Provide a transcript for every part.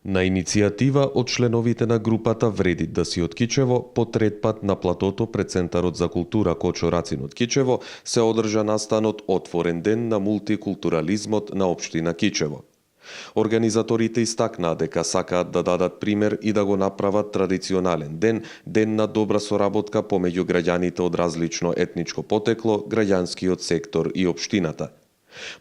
На иницијатива од членовите на групата Вреди да си од Кичево, по трет пат на платото пред Центарот за култура Кочо Рацин од Кичево се одржа настанот Отворен ден на мултикултурализмот на општина Кичево. Организаторите истакнаа дека сакаат да дадат пример и да го направат традиционален ден, ден на добра соработка помеѓу граѓаните од различно етничко потекло, граѓанскиот сектор и општината.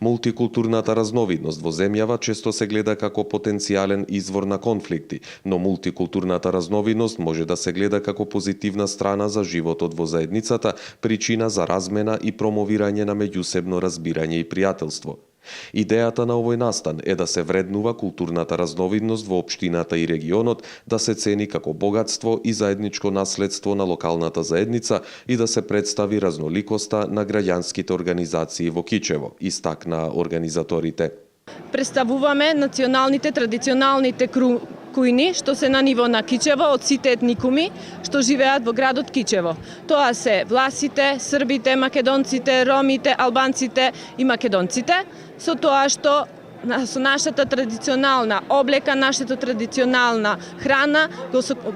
Мултикултурната разновидност во земјава често се гледа како потенцијален извор на конфликти, но мултикултурната разновидност може да се гледа како позитивна страна за животот во заедницата, причина за размена и промовирање на меѓусебно разбирање и пријателство. Идејата на овој настан е да се вреднува културната разновидност во општината и регионот, да се цени како богатство и заедничко наследство на локалната заедница и да се представи разноликоста на граѓанските организации во Кичево, истакнаа организаторите. Представуваме националните, традиционалните кујни што се на ниво на Кичево од сите етникуми што живеат во градот Кичево. Тоа се власите, србите, македонците, ромите, албанците и македонците, со тоа што со нашата традиционална облека, нашата традиционална храна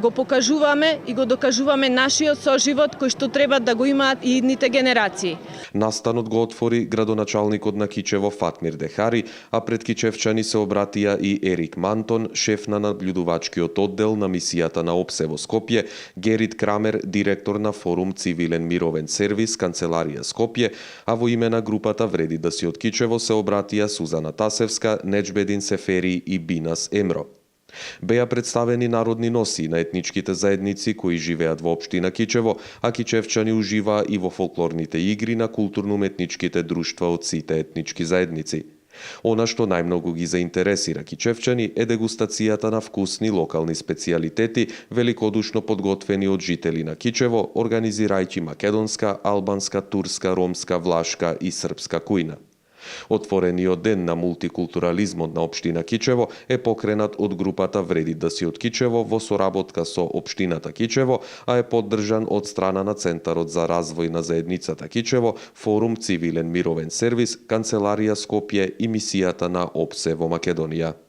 го покажуваме и го докажуваме нашиот соживот кој што треба да го имаат и идните генерации. Настанот го отвори градоначалникот на Кичево Фатмир Дехари, а пред кичевчани се обратија и Ерик Мантон, шеф на наблюдувачкиот оддел на мисијата на ОПСЕ во Скопје, Герит Крамер, директор на Форум Цивилен мировен сервис, Канцеларија Скопје, а во име на групата Вреди да си од Кичево се обратија Сузана Тасевска, Неџбедин Сефери и Бинас Емро. Беа представени народни носи на етничките заедници кои живеат во општина Кичево, а кичевчани уживаа и во фолклорните игри на културно-уметничките друштва од сите етнички заедници. Она што најмногу ги заинтересира кичевчани е дегустацијата на вкусни локални специјалитети, великодушно подготвени од жители на Кичево, организирајќи македонска, албанска, турска, ромска, влашка и српска кујна. Отворениот ден на мултикултурализмот на општина Кичево е покренат од групата Вреди да си од Кичево во соработка со општината Кичево, а е поддржан од страна на Центарот за развој на заедницата Кичево, Форум Цивилен мировен сервис, Канцеларија Скопје и мисијата на ОПСЕ во Македонија.